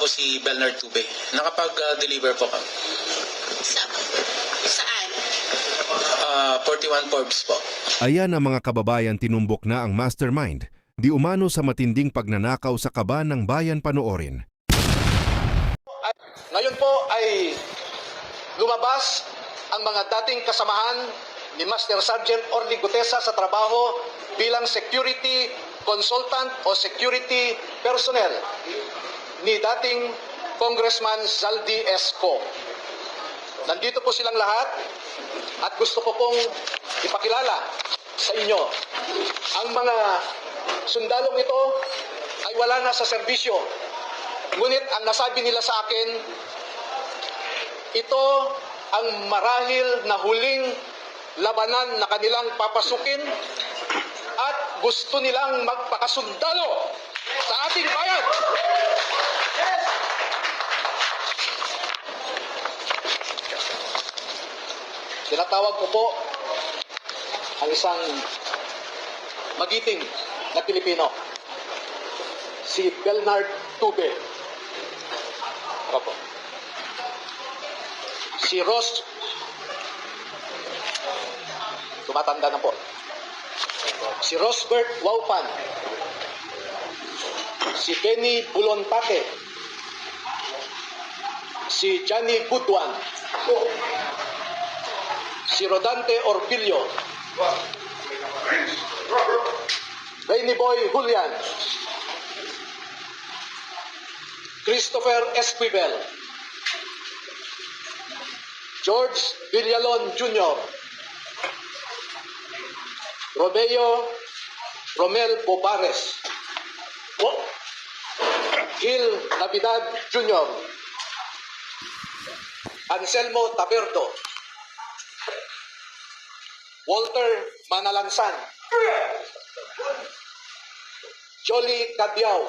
po si Bernard Tube. Nakapag-deliver po kami. Saan? 41 Forbes po. Ayan ang mga kababayan tinumbok na ang mastermind, di umano sa matinding pagnanakaw sa kaban ng bayan. Panoorin. At ngayon po ay lumabas ang mga dating kasamahan ni Master Sergeant Orly Gutesa sa trabaho bilang security consultant o security personnel ni dating Congressman Zaldi Esco. Nandito po silang lahat at gusto ko pong ipakilala sa inyo. Ang mga sundalong ito ay wala na sa serbisyo. Ngunit ang nasabi nila sa akin, ito ang marahil na huling labanan na kanilang papasukin at gusto nilang magpakasundalo sa ating bayan. Tinatawag ko po ang isang magiting na Pilipino, si Bernard Tube. Opo. Si Ross, tumatanda na po. Si Rosbert Waupan. Si Benny Bulontake. Si Johnny Budwan. Si Rodante Orbillo. Rainy Boy Julian. Christopher Esquivel. George Villalon Jr. Romel Bobares. Gil Navidad Jr. Anselmo Taberdo. Walter Manalansan. Jolly Cadiao.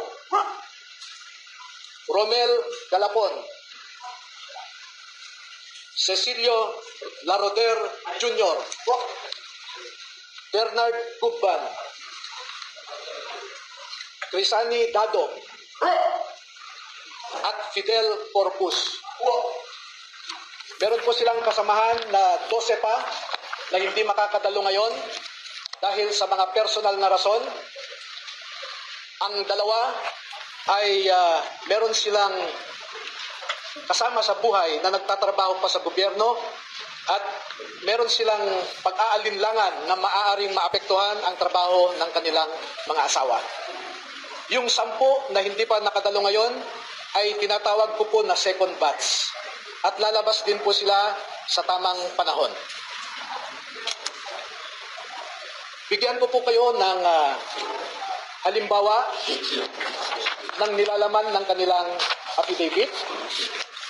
Romel Galapon. Cecilio Laroder Jr. Bernard Gubban. Crisani Dado. At Fidel Corpus. Meron po silang kasamahan na 12 pa na hindi makakadalo ngayon dahil sa mga personal na rason. Ang dalawa ay meron silang kasama sa buhay na nagtatrabaho pa sa gobyerno at meron silang pag-aalinlangan na maaaring maapektuhan ang trabaho ng kanilang mga asawa. Yung 10 na hindi pa nakadalo ngayon ay tinatawag ko po na second batch at lalabas din po sila sa tamang panahon. Bigyan ko po kayo ng halimbawa ng nilalaman ng kanilang affidavit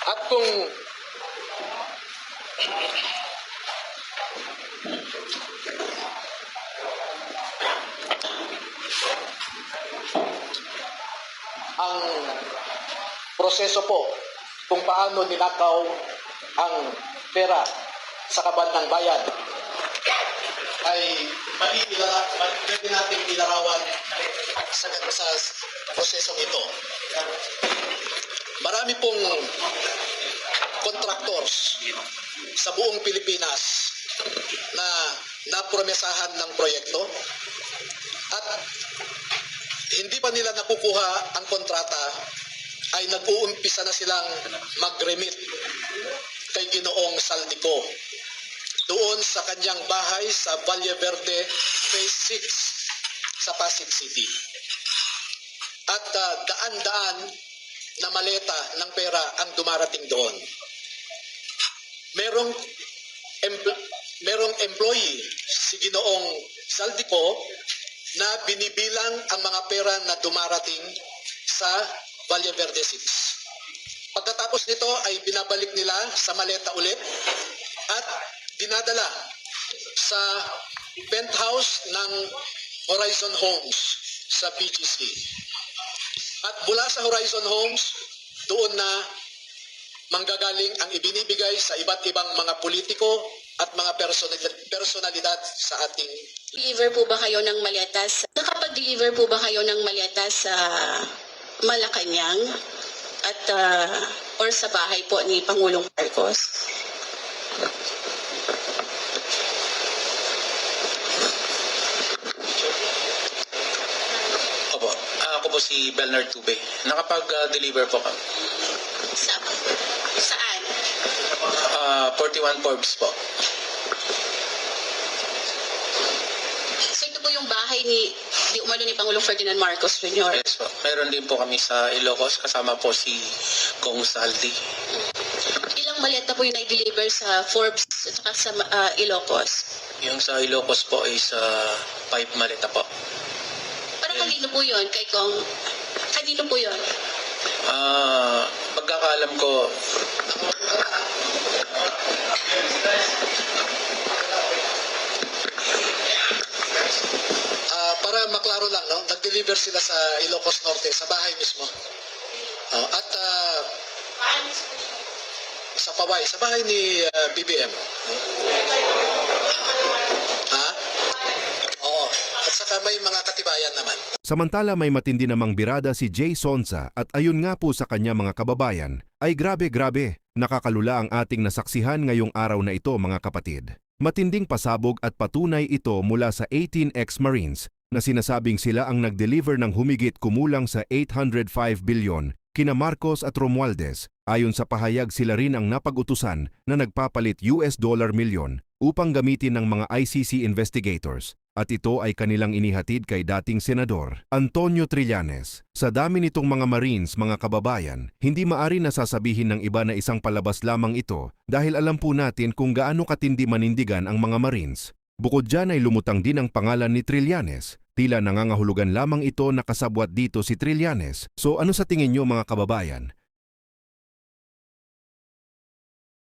at kung ang proseso po kung paano ninakaw ang pera sa kaban ng bayan ay pwede natin ilarawan sa prosesong ito. Marami pong contractors sa buong Pilipinas na napromesahan ng proyekto at hindi pa nila nakukuha ang kontrata ay nag-uumpisa na silang mag-remit kay Ginoong Saldico doon sa kanyang bahay sa Valle Verde Phase 6 sa Pasig City. At daan-daan na maleta ng pera ang dumarating doon. Merong employee si Ginoong Saldico na binibilang ang mga pera na dumarating sa Valle Verde 6. Pagkatapos nito ay binabalik nila sa maleta ulit at dinadala sa penthouse ng Horizon Homes sa BGC. At mula sa Horizon Homes, doon na manggagaling ang ibinibigay sa iba't ibang mga politiko at mga personalidad sa ating. Deliver po ba kayo ng maletas? Nakapag-deliver po ba kayo ng maletas sa Malacanang? At or sa bahay po ni Pangulong Marcos? Opo. Ako po si Bernard Tube. Nakapag-deliver po kami. Saan? 41 Forbes po. So ito po yung bahay ni umano ni Pangulong Ferdinand Marcos Jr. Yes po. Meron din po kami sa Ilocos. Kasama po si Kong Saldi. Ilang maleta po yung na-deliver sa Forbes at saka sa Ilocos? Yung sa Ilocos po is 5 maleta po. Para kanino po yun? Kay Kong? Kanino po yun? Pagkakaalam ko, Para maklaro lang, no? Nag-deliver sila sa Ilocos Norte, sa bahay mismo. At sa Paway, sa bahay ni BBM. Ha? Oo. At saka may mga katibayan naman. Samantala may matindi namang birada si Jay Sonsa at ayon nga po sa kanya mga kababayan, ay grabe-grabe, nakakalula ang ating nasaksihan ngayong araw na ito mga kapatid. Matinding pasabog at patunay ito mula sa 18 ex-Marines na sinasabing sila ang nag-deliver ng humigit kumulang sa 805 bilyon kina Marcos at Romualdez. Ayon sa pahayag, sila rin ang napag-utusan na nagpapalit US dollar milyon upang gamitin ng mga ICC investigators. At ito ay kanilang inihatid kay dating Senador Antonio Trillanes. Sa dami nitong mga Marines, mga kababayan, hindi maari nasasabihin ng iba na isang palabas lamang ito dahil alam po natin kung gaano katindi manindigan ang mga Marines. Bukod dyan ay lumutang din ang pangalan ni Trillanes. Tila nangangahulugan lamang ito na kasabwat dito si Trillanes. So ano sa tingin nyo mga kababayan?